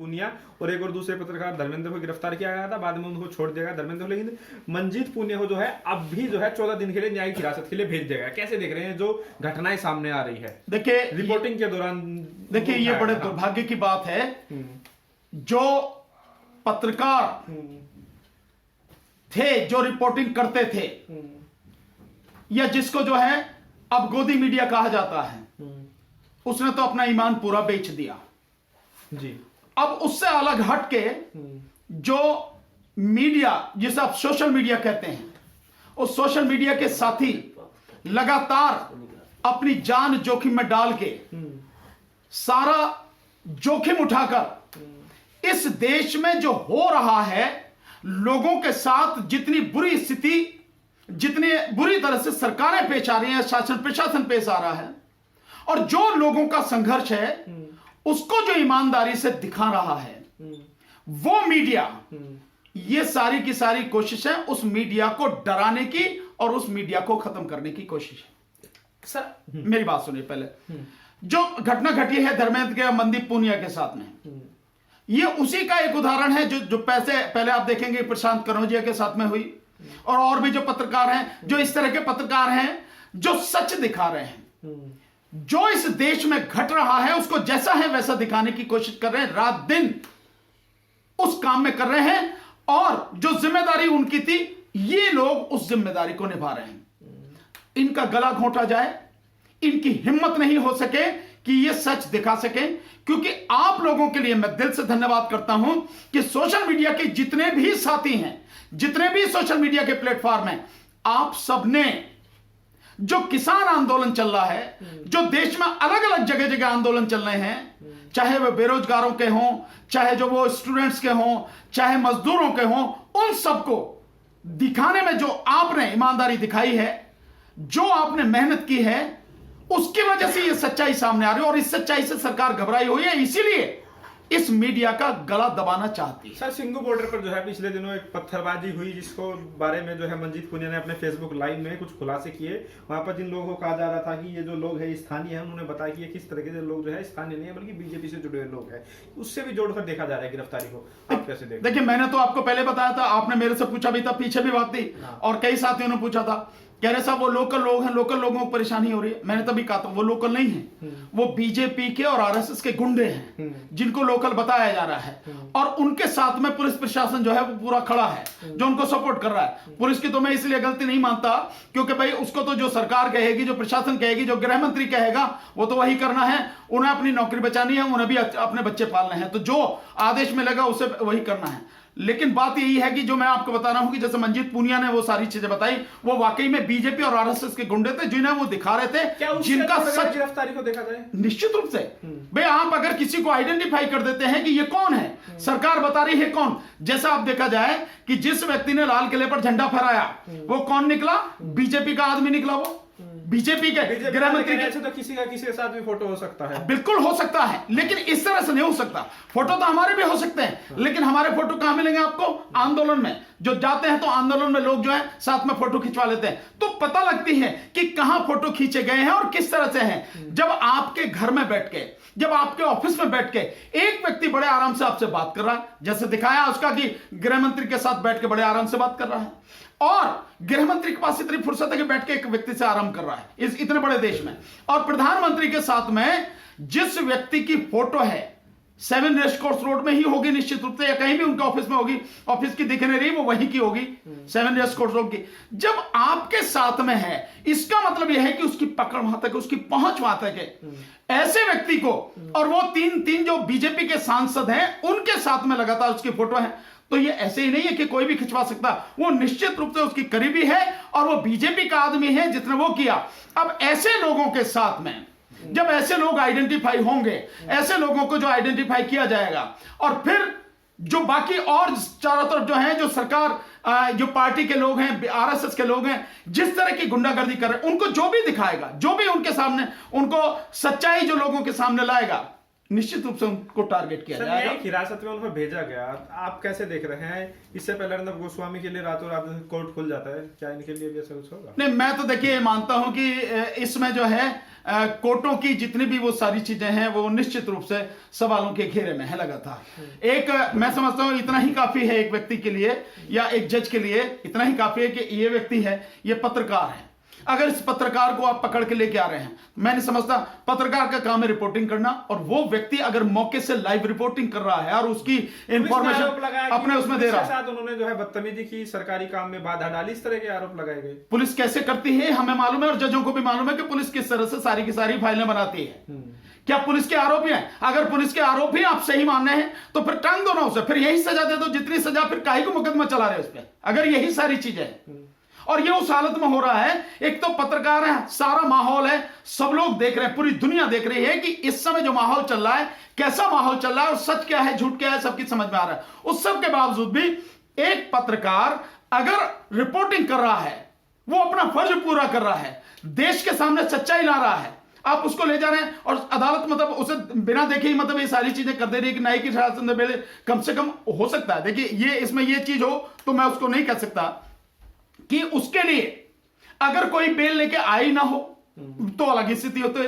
पुनिया और एक और दूसरे पत्रकार धर्मेंद्र को गिरफ्तार किया गया था, बाद में उनको छोड़ दिया गया धर्मेंद्र को। लेकिन मंजीत पुनिया को जो है अब भी जो है 14 दिन के लिए न्यायिक हिरासत के लिए भेज दिया गया। कैसे देख रहे हैं जो घटनाएं सामने आ रही है? देखिए रिपोर्टिंग के दौरान देखिए ये बड़े दुर्भाग्य की बात है, जो पत्रकार थे जो रिपोर्टिंग करते थे, या जिसको जो है अब गोदी मीडिया कहा जाता है, उसने तो अपना ईमान पूरा बेच दिया जी। अब उससे अलग हट के जो मीडिया, जिसे आप सोशल मीडिया कहते हैं, उस सोशल मीडिया के साथी लगातार अपनी जान जोखिम में डाल के सारा जोखिम उठाकर इस देश में जो हो रहा है, लोगों के साथ जितनी बुरी स्थिति, जितनी बुरी तरह से सरकारें पेश आ रही हैं, शासन प्रशासन पेश आ रहा है, और जो लोगों का संघर्ष है उसको जो ईमानदारी से दिखा रहा है वो मीडिया, ये सारी की सारी कोशिश है उस मीडिया को डराने की और उस मीडिया को खत्म करने की कोशिश है। सर मेरी बात सुनिए, पहले जो घटना घटी है धर्मेंद्र के मनदीप पुनिया के साथ में, ये उसी का एक उदाहरण है जो पैसे पहले आप देखेंगे प्रशांत कनौजिया के साथ में हुई, और भी जो पत्रकार हैं, जो इस तरह के पत्रकार हैं जो सच दिखा रहे हैं, जो इस देश में घट रहा है उसको जैसा है वैसा दिखाने की कोशिश कर रहे हैं, रात दिन उस काम में कर रहे हैं, और जो जिम्मेदारी उनकी थी ये लोग उस जिम्मेदारी को निभा रहे हैं। इनका गला घोंटा जाए, इनकी हिम्मत नहीं हो सके कि ये सच दिखा सके, क्योंकि आप लोगों के लिए मैं दिल से धन्यवाद करता हूं कि सोशल मीडिया के जितने भी साथी हैं, जितने भी सोशल मीडिया के प्लेटफॉर्म हैं, आप सबने जो किसान आंदोलन चल रहा है, जो देश में अलग अलग जगह जगह आंदोलन चल रहे हैं, चाहे वो बेरोजगारों के हों, चाहे जो वो स्टूडेंट्स के हों, चाहे मजदूरों के हों, उन सबको दिखाने में जो आपने ईमानदारी दिखाई है, जो आपने मेहनत की है, उसकी वजह से ये सच्चाई सामने आ रही है, और इस सच्चाई से सरकार घबराई हुई है, इसीलिए इस मीडिया का गला दबाना चाहती है। सर सिंगू बॉर्डर पर जो है पिछले दिनों एक पत्थरबाजी हुई, जिसको बारे में जो है मंजीत पुनिया ने अपने फेसबुक लाइव में कुछ खुलासे किए। वहां पर जिन लोगों को कहा जा रहा था कि ये जो लोग हैं स्थानीय हैं, उन्होंने बताया कि ये किस तरह के लोग जो है स्थानीय नहीं है बल्कि बीजेपी से जुड़े हुए लोग हैं, उससे भी जोड़कर देखा जा रहा है गिरफ्तारी को। आप कैसे देखिए, मैंने तो आपको पहले बताया था, आपने मेरे से पूछा भी था, पीछे भी बात थी, और कई साथियों ने पूछा था, कह रहे साहब वो लोकल लोग हैं, लोकल लोगों को परेशानी हो रही है। मैंने तभी कहा था वो लोकल नहीं है, वो बीजेपी के और आरएसएस के गुंडे हैं जिनको लोकल बताया जा रहा है, और उनके साथ में पुलिस प्रशासन जो है वो पूरा खड़ा है, जो उनको सपोर्ट कर रहा है। पुलिस की तो मैं इसलिए गलती नहीं मानता क्योंकि भाई उसको तो जो सरकार कहेगी, जो प्रशासन कहेगी, जो गृह मंत्री कहेगा, वो तो वही करना है। उन्हें अपनी नौकरी बचानी है, उन्हें भी अपने बच्चे पालने हैं, तो जो आदेश मिलेगा उसे वही करना है। लेकिन बात यही है कि जो मैं आपको बता रहा हूं कि जैसे मंजीत पुनिया ने वो सारी चीजें बताई, वो वाकई में बीजेपी और आरएसएस के गुंडे थे जिन्हें वो दिखा रहे थे, जिनका सच गिरफ्तारी को देखा जाए निश्चित रूप से। भाई आप अगर किसी को आइडेंटिफाई कर देते हैं कि ये कौन है, सरकार बता रही है कौन, जैसा आप देखा जाए कि जिस व्यक्ति ने लाल किले पर झंडा फहराया वो कौन निकला, बीजेपी का आदमी निकला, वो बीजेपी के गृह मंत्री के। तो किसी का किसी के साथ भी फोटो हो सकता है, बिल्कुल हो सकता है, लेकिन इस तरह से नहीं हो सकता। फोटो तो हमारे भी हो सकते हैं, लेकिन हमारे फोटो कहां मिलेंगे आपको? आंदोलन में जो जाते हैं तो आंदोलन में लोग जो है साथ में फोटो खिंचवा लेते हैं, तो पता लगती है कि कहां फोटो खींचे गए हैं और किस तरह से हैं। जब आपके घर में बैठ के, जब आपके ऑफिस में बैठ के एक व्यक्ति बड़े आराम से आपसे बात कर रहा है, जैसे दिखाया उसका कि गृह मंत्री के साथ बैठ के बड़े आराम से बात कर रहा है, और गृह मंत्री के पास इतनी फुर्सत है कि बैठ के एक व्यक्ति से आराम कर रहा है इस इतने बड़े देश में, और प्रधानमंत्री के साथ में जिस व्यक्ति की फोटो है 7 रेसकोर्स रोड में ही होगी निश्चित रूप से, या कहीं भी उनके ऑफिस में होगी, ऑफिस की दिख नहीं रही, वो वहीं की होगी 7 रेसकोर्स रोड की। जब आपके साथ में है, इसका मतलब यह है कि उसकी पकड़ वहां तक, उसकी पहुंच वहां तक है। ऐसे व्यक्ति को, और वो तीन जो बीजेपी के सांसद हैं उनके साथ में लगातार उसकी फोटो है, तो ये ऐसे ही नहीं है कि कोई भी खिंचवा सकता, वो निश्चित रूप से उसकी करीबी है और वो बीजेपी का आदमी है जिसने वो किया। अब ऐसे लोगों के साथ में जब ऐसे लोग आइडेंटिफाई होंगे, ऐसे लोगों को जो आइडेंटिफाई किया जाएगा, और फिर जो बाकी और चारों तरफ जो है, जो सरकार, जो पार्टी के लोग हैं, आरएसएस के लोग हैं, जिस तरह की गुंडागर्दी कर रहे हैं, उनको जो भी दिखाएगा, जो भी उनके सामने, उनको सच्चाई जो लोगों के सामने लाएगा, निश्चित रूप से उनको टारगेट किया सर, जाएगा। न्यायिक हिरासत में उनको भेजा गया, आप कैसे देख रहे हैं? इससे पहले अर्नब गोस्वामी के लिए रातों रात कोर्ट खुल जाता है, क्या इनके लिए भी ऐसा कुछ होगा? नहीं, मैं तो देखिए मानता हूं कि इसमें जो है कोर्टों की जितनी भी वो सारी चीजें हैं वो निश्चित रूप से सवालों के घेरे में है लगातार। एक मैं समझता हूं इतना ही काफी है एक व्यक्ति के लिए या एक जज के लिए, इतना ही काफी है कि ये व्यक्ति है, ये पत्रकार है। अगर इस पत्रकार को आप पकड़ के लेके आ रहे हैं, मैं नहीं समझता, पत्रकार का काम है रिपोर्टिंग करना, और वो व्यक्ति अगर मौके से लाइव रिपोर्टिंग कर रहा है और उसकी इंफॉर्मेशन अपने उसमें दे रहा है, साथ उन्होंने जो है बदतमीजी की, सरकारी काम में बाधा डाली, इस तरह के आरोप लगाए गए। पुलिस कैसे करती है हमें मालूम है और जजों को भी मालूम है कि पुलिस किस तरह से सारी की सारी फाइलें बनाती है। क्या पुलिस के आरोपी हैं? अगर पुलिस के आरोपी आप सही मानने हैं तो फिर टांग दो ना उसे, फिर यही सजा दे दो जितनी सजा, फिर काहे को मुकदमा चला रहे उस पर, अगर यही सारी चीजें हैं। और ये उस हालत में हो रहा है, एक तो पत्रकार है, सारा माहौल है, सब लोग देख रहे हैं, पूरी दुनिया देख रही है कि इस समय जो माहौल चल रहा है, कैसा माहौल चल रहा है और सच क्या है झूठ क्या है सबकी समझ में आ रहा है। उस सब के बावजूद भी एक पत्रकार अगर रिपोर्टिंग कर रहा है, वो अपना फर्ज पूरा कर रहा है, देश के सामने सच्चाई ला रहा है, आप उसको ले जा रहे हैं और अदालत मतलब उसे बिना देखे ही मतलब ये सारी चीजें कर दे रही है कि न्यायिक हिरासत में बेल कम से कम हो सकता है। देखिए ये इसमें ये चीज हो तो मैं उसको नहीं कह सकता कि उसके लिए अगर कोई बेल लेके आई ना हो तो अलग ही स्थिति होती है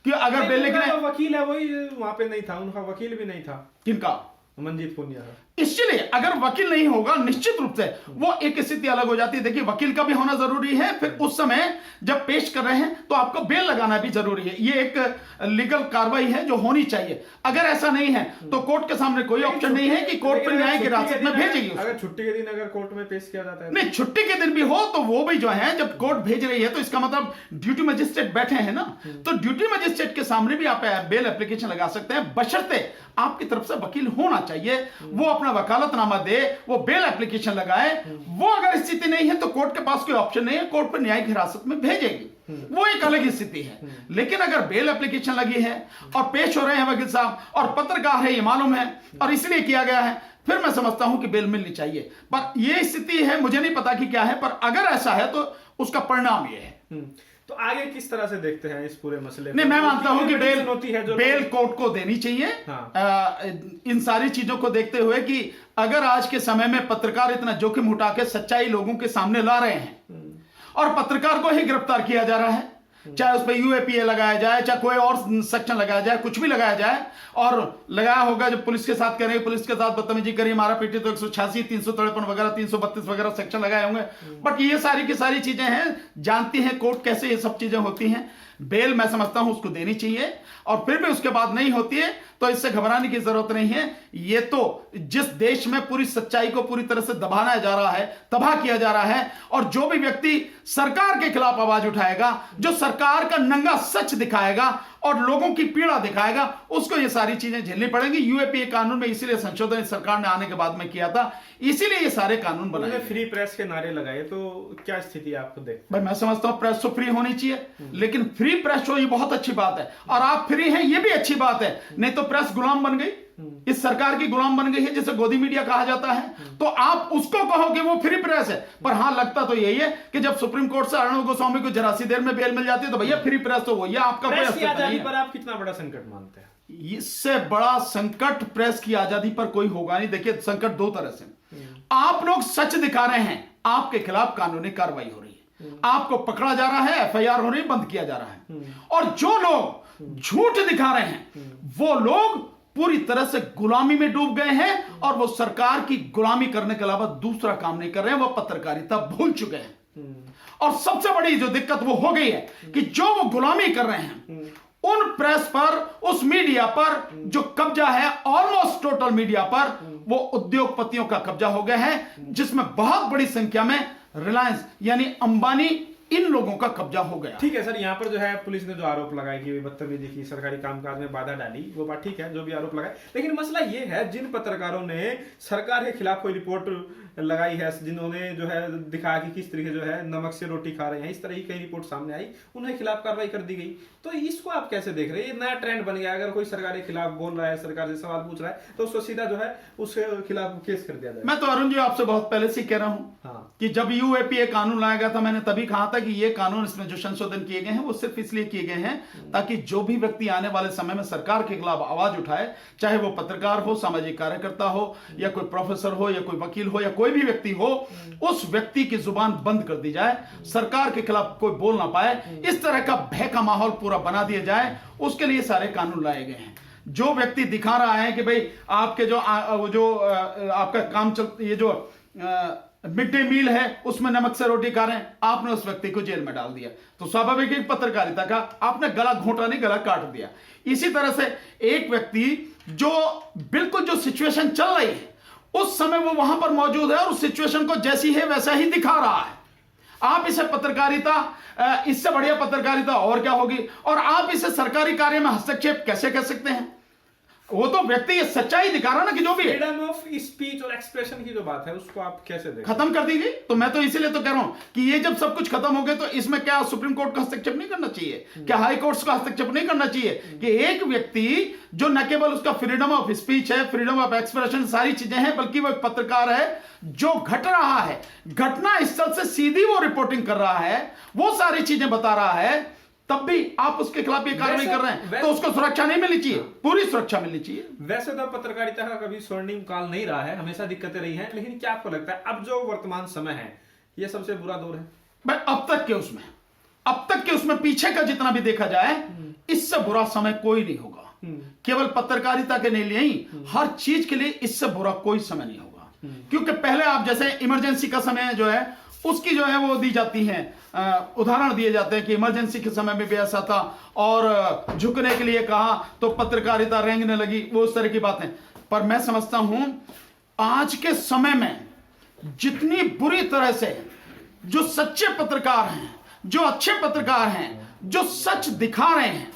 कि अगर बेल लेके वकील है वही वहां पे नहीं था, उनका वकील भी नहीं था। किनका? मंजीत पुनिया। इसलिए अगर वकील नहीं होगा निश्चित रूप से वो एक स्थिति अलग हो जाती है। देखिए वकील का भी होना जरूरी है, फिर उस समय जब पेश कर रहे हैं तो आपको बेल लगाना भी जरूरी है। ये एक लीगल कार्रवाई है जो होनी चाहिए। अगर ऐसा नहीं है तो कोर्ट के सामने कोई ऑप्शन नहीं है कि कोर्ट पर न्यायिक हिरासत में भेजेगी। अगर छुट्टी के दिन अगर कोर्ट में पेश किया जाता है, नहीं छुट्टी के दिन भी हो तो वो भी जो है जब कोर्ट भेज रही है तो इसका मतलब ड्यूटी मजिस्ट्रेट बैठे हैं ना, तो ड्यूटी मजिस्ट्रेट के सामने भी आप बेल एप्लीकेशन लगा सकते हैं, बशर्ते आपकी तरफ से वकील होना चाहिए, वो अपना वकालतनामा दे, वो बेल एप्लीकेशन लगाए। वो अगर स्थिति नहीं है तो कोर्ट के पास कोई ऑप्शन नहीं है, कोर्ट पर न्यायिक हिरासत में भेजेगी, वो एक अलग ही स्थिति है। लेकिन अगर बेल एप्लीकेशन लगी है और पेश हो रहे हैं वकील साहब और पत्रकार है, ये मालूम है और इसलिए किया गया है, फिर मैं समझता हूं कि बेल मिलनी चाहिए। पर यह स्थिति है, मुझे नहीं पता कि क्या है, पर अगर ऐसा है तो उसका परिणाम यह है। तो आगे किस तरह से देखते हैं इस पूरे मसले? नहीं, मैं मानता हूं कि बेल होती है जो बेल कोर्ट को देनी चाहिए। हाँ। इन सारी चीजों को देखते हुए कि अगर आज के समय में पत्रकार इतना जोखिम उठा के सच्चाई लोगों के सामने ला रहे हैं और पत्रकार को ही गिरफ्तार किया जा रहा है, चाहे उस पर यूएपीए लगाया जाए, चाहे कोई और सेक्शन लगाया जाए, कुछ भी लगाया जाए, और लगाया होगा जब पुलिस के साथ करें, पुलिस के साथ बदतमीजी करी, मारा पीटी, तो 186, 353 वगैरह, 332 वगैरह सेक्शन लगाए होंगे। बट ये सारी की सारी चीजें हैं, जानती हैं कोर्ट कैसे ये सब चीजें होती हैं। बेल मैं समझता हूं उसको देनी चाहिए, और फिर भी उसके बाद नहीं होती है तो इससे घबराने की जरूरत नहीं है। ये तो जिस देश में पूरी सच्चाई को पूरी तरह से दबाना जा रहा है, तबाह किया जा रहा है, और जो भी व्यक्ति सरकार के खिलाफ आवाज उठाएगा, जो सरकार का नंगा सच दिखाएगा और लोगों की पीड़ा दिखाएगा, उसको ये सारी चीजें झेलनी पड़ेंगी। यूएपीए कानून में इसीलिए संशोधन सरकार ने आने के बाद में किया था, इसीलिए ये सारे कानून बनाए। फ्री प्रेस के नारे लगाए, तो क्या स्थिति आपको देख? भाई मैं समझता हूं प्रेस तो फ्री होनी चाहिए, लेकिन फ्री प्रेस हो ये बहुत अच्छी बात है, और आप फ्री हैं ये भी अच्छी बात है। नहीं तो प्रेस गुलाम बन गई, इस सरकार की गुलाम बन गई है, जिसे गोदी मीडिया कहा जाता है, तो आप उसको कहो कि वो फ्री प्रेस है। पर हां, लगता तो यही है कि जब सुप्रीम कोर्ट से अर्णब गोस्वामी को जरा सी देर में बेल मिल जाती है तो भैया फ्री प्रेस तो वही है, आपका कोई अस्तित्व नहीं है। पर आप कितना बड़ा संकट मानते हैं? इससे बड़ा संकट प्रेस की आजादी पर कोई होगा नहीं। देखिए संकट दो तरह से, आप लोग सच दिखा रहे हैं, आपके खिलाफ कानूनी कार्रवाई हो रही है, आपको पकड़ा जा रहा है, एफआईआर हो रही है, बंद किया जा रहा है, और जो लोग झूठ दिखा रहे हैं वो लोग पूरी तरह से गुलामी में डूब गए हैं, और वो सरकार की गुलामी करने के अलावा दूसरा काम नहीं कर रहे हैं, वो पत्रकारिता भूल चुके हैं। और सबसे बड़ी जो दिक्कत वो हो गई है कि जो वो गुलामी कर रहे हैं, उन प्रेस पर, उस मीडिया पर जो कब्जा है, ऑलमोस्ट टोटल मीडिया पर वो उद्योगपतियों का कब्जा हो गया है, जिसमें बहुत बड़ी संख्या में रिलायंस यानी अंबानी, इन लोगों का कब्जा हो गया। ठीक है सर, यहाँ पर जो है पुलिस ने जो आरोप लगाए कि बदतमीजी की, सरकारी कामकाज में बाधा डाली, वो बात ठीक है, जो भी आरोप लगाए, लेकिन मसला ये है जिन पत्रकारों ने सरकार के खिलाफ कोई रिपोर्ट लगाई है, जिन्होंने जो है दिखाया कि किस तरीके जो है नमक से रोटी खा रहे हैं, इस तरह की कई रिपोर्ट सामने आई, उन्हें खिलाफ कार्रवाई कर दी गई। तो इसको आप कैसे देख रहे हैं? ये नया ट्रेंड बन गया, अगर कोई सरकार के खिलाफ बोल रहा है, सरकार से सवाल पूछ रहा है, तो उसको सीधा जो है उसके खिलाफ केस कर दिया जाए। मैं तो अरुण जी आपसे बहुत पहले से कह रहा हूं कि जब यूएपीए कानून लाया गया था, मैंने तभी कहा था है कि ये कानून, इसमें जो संशोधन किए गए हैं वो सिर्फ इसलिए किए गए हैं ताकि जो भी व्यक्ति आने वाले समय में सरकार के खिलाफ आवाज उठाए, चाहे वो पत्रकार हो, सामाजिक कार्यकर्ता हो, या कोई प्रोफेसर हो, या कोई वकील हो, या कोई भी व्यक्ति हो, उस व्यक्ति की जुबान बंद कर दी जाए, सरकार के खिलाफ कोई बोल ना पाए, इस तरह का भय का माहौल पूरा बना दिया जाए। उसके लिए सारे कानून लाए गए हैं। जो व्यक्ति दिखा रहा है कि भाई आपके जो आपका काम ये जो मिड डे मील है उसमें नमक से रोटी खा रहे हैं, आपने उस व्यक्ति को जेल में डाल दिया, तो स्वाभाविक है पत्रकारिता का आपने गला घोंटा नहीं, गला काट दिया। इसी तरह से एक व्यक्ति जो बिल्कुल जो सिचुएशन चल रही है उस समय वो वहां पर मौजूद है और उस सिचुएशन को जैसी है वैसा ही दिखा रहा है, आप इसे पत्रकारिता, इससे बढ़िया पत्रकारिता और क्या होगी? और आप इसे सरकारी कार्य में हस्तक्षेप कैसे कर सकते हैं? वो तो व्यक्ति ये सच्चाई दिखा रहा ना कि जो भी फ्रीडम ऑफ स्पीच और एक्सप्रेशन की जो बात है उसको आप कैसे देखते? खत्म कर दी गई। तो मैं तो इसीलिए तो कह रहा हूं कि ये जब सब कुछ खत्म हो गया तो इसमें क्या सुप्रीम कोर्ट का हस्तक्षेप नहीं करना चाहिए? क्या हाई कोर्ट्स का हस्तक्षेप नहीं करना चाहिए कि एक व्यक्ति जो न केवल उसका फ्रीडम ऑफ स्पीच है, फ्रीडम ऑफ एक्सप्रेशन, सारी चीजें हैं, बल्कि वो एक पत्रकार है, जो घट रहा है घटना स्थल से सीधी वो रिपोर्टिंग कर रहा है, वो सारी चीजें बता रहा है, तब भी आप उसके खिलाफ ये कार्रवाई कर रहे हैं, तो उसको सुरक्षा नहीं मिलनी चाहिए, पूरी सुरक्षा मिलनी चाहिए। वैसे तो पत्रकारिता का कभी स्वर्णिम काल नहीं रहा है, हमेशा दिक्कतें रही हैं, लेकिन क्या आपको लगता है अब जो वर्तमान समय है ये सबसे बुरा दौर है? भाई अब तक के उसमें पीछे का जितना भी देखा जाए, इससे बुरा समय कोई नहीं होगा। केवल पत्रकारिता के नहीं, हर चीज के लिए इससे बुरा कोई समय नहीं होगा। क्योंकि पहले आप जैसे इमरजेंसी का समय जो है उसकी जो है वो दी जाती है, उदाहरण दिए जाते हैं कि इमरजेंसी के समय में भी ऐसा था और झुकने के लिए कहा तो पत्रकारिता रेंगने लगी, वो उस तरह की बातें। पर मैं समझता हूं आज के समय में जितनी बुरी तरह से जो सच्चे पत्रकार हैं, जो अच्छे पत्रकार हैं, जो सच दिखा रहे हैं,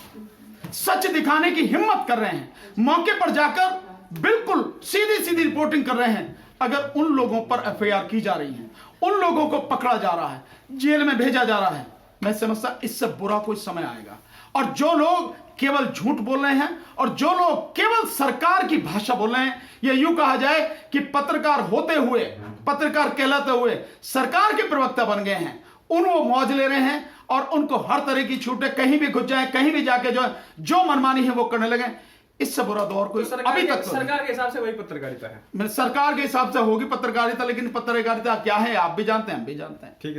सच दिखाने की हिम्मत कर रहे हैं, मौके पर जाकर बिल्कुल सीधी सीधी रिपोर्टिंग कर रहे हैं, अगर उन लोगों पर एफआईआर की जा रही है, उन लोगों को पकड़ा जा रहा है, जेल में भेजा जा रहा है, मैं समझता इससे बुरा कोई समय आएगा। और जो लोग केवल झूठ बोल रहे हैं और जो लोग केवल सरकार की भाषा बोल रहे हैं, या यूं कहा जाए कि पत्रकार होते हुए, पत्रकार कहलाते हुए सरकार के प्रवक्ता बन गए हैं, उन वो मौज ले रहे हैं और उनको हर तरह की छूटें, कहीं भी घुस जाए, कहीं भी जाके जो मनमानी है वो करने लगे। इससे बुरा दौर कोई अभी तक सरकार के हिसाब से वही पत्रकारिता है, सरकार के हिसाब से होगी पत्रकारिता, लेकिन पत्रकारिता क्या है आप भी जानते हैं, हम भी जानते हैं। ठीक है।